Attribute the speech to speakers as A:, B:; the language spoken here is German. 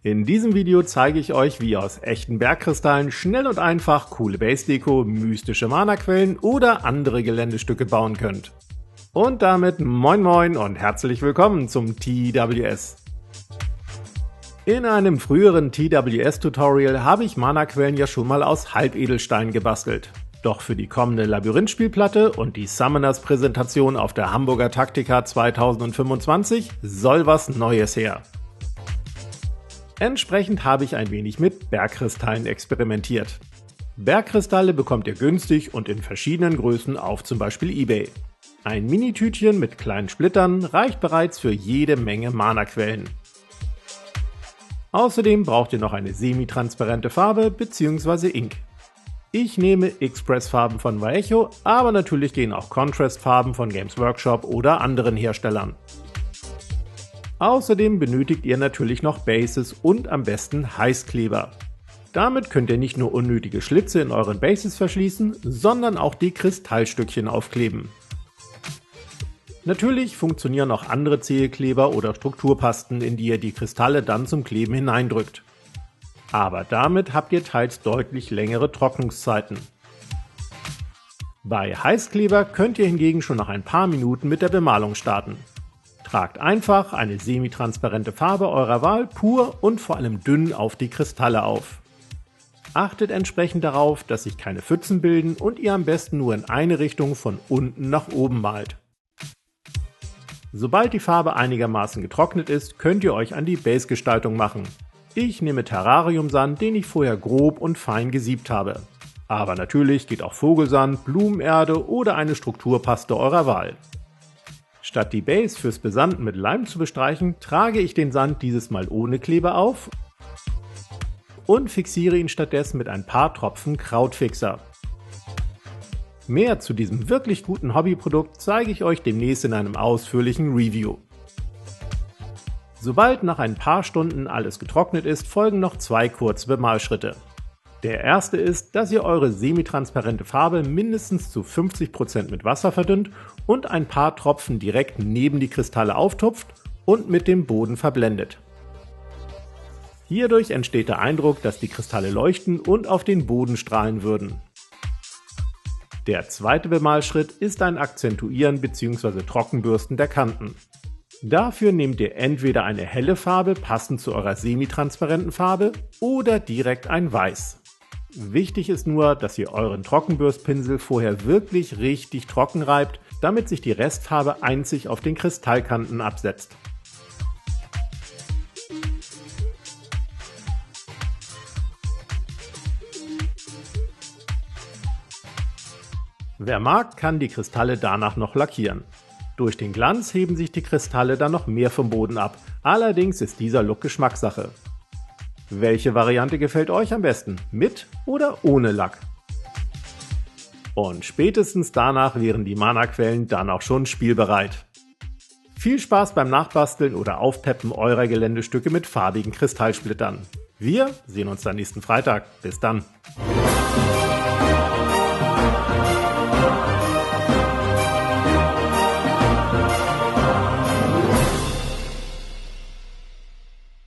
A: In diesem Video zeige ich euch, wie ihr aus echten Bergkristallen schnell und einfach coole Base-Deko, mystische Mana-Quellen oder andere Geländestücke bauen könnt. Und damit moin moin und herzlich willkommen zum TWS. In einem früheren TWS-Tutorial habe ich Mana-Quellen ja schon mal aus Halbedelstein gebastelt. Doch für die kommende Labyrinth-Spielplatte und die Summoners-Präsentation auf der Hamburger Taktika 2025 soll was Neues her. Entsprechend habe ich ein wenig mit Bergkristallen experimentiert. Bergkristalle bekommt ihr günstig und in verschiedenen Größen auf zum Beispiel eBay. Ein Minitütchen mit kleinen Splittern reicht bereits für jede Menge Mana-Quellen. Außerdem braucht ihr noch eine semi-transparente Farbe bzw. Ink. Ich nehme Express-Farben von Vallejo, aber natürlich gehen auch Contrast-Farben von Games Workshop oder anderen Herstellern. Außerdem benötigt ihr natürlich noch Bases und am besten Heißkleber. Damit könnt ihr nicht nur unnötige Schlitze in euren Bases verschließen, sondern auch die Kristallstückchen aufkleben. Natürlich funktionieren auch andere Zählkleber oder Strukturpasten, in die ihr die Kristalle dann zum Kleben hineindrückt. Aber damit habt ihr teils deutlich längere Trocknungszeiten. Bei Heißkleber könnt ihr hingegen schon nach ein paar Minuten mit der Bemalung starten. Tragt einfach eine semi-transparente Farbe eurer Wahl pur und vor allem dünn auf die Kristalle auf. Achtet entsprechend darauf, dass sich keine Pfützen bilden und ihr am besten nur in eine Richtung von unten nach oben malt. Sobald die Farbe einigermaßen getrocknet ist, könnt ihr euch an die Base-Gestaltung machen. Ich nehme Terrariumsand, den ich vorher grob und fein gesiebt habe. Aber natürlich geht auch Vogelsand, Blumenerde oder eine Strukturpaste eurer Wahl. Statt die Base fürs Besanden mit Leim zu bestreichen, trage ich den Sand dieses Mal ohne Kleber auf und fixiere ihn stattdessen mit ein paar Tropfen Krautfixer. Mehr zu diesem wirklich guten Hobbyprodukt zeige ich euch demnächst in einem ausführlichen Review. Sobald nach ein paar Stunden alles getrocknet ist, folgen noch zwei kurze Bemalschritte. Der erste ist, dass ihr eure semi-transparente Farbe mindestens zu 50% mit Wasser verdünnt und ein paar Tropfen direkt neben die Kristalle auftupft und mit dem Boden verblendet. Hierdurch entsteht der Eindruck, dass die Kristalle leuchten und auf den Boden strahlen würden. Der zweite Bemalschritt ist ein Akzentuieren bzw. Trockenbürsten der Kanten. Dafür nehmt ihr entweder eine helle Farbe passend zu eurer semi-transparenten Farbe oder direkt ein Weiß. Wichtig ist nur, dass ihr euren Trockenbürstpinsel vorher wirklich richtig trocken reibt, damit sich die Restfarbe einzig auf den Kristallkanten absetzt. Wer mag, kann die Kristalle danach noch lackieren. Durch den Glanz heben sich die Kristalle dann noch mehr vom Boden ab, allerdings ist dieser Look Geschmackssache. Welche Variante gefällt euch am besten, mit oder ohne Lack? Und spätestens danach wären die Mana-Quellen dann auch schon spielbereit. Viel Spaß beim Nachbasteln oder Aufpeppen eurer Geländestücke mit farbigen Kristallsplittern. Wir sehen uns dann nächsten Freitag. Bis dann!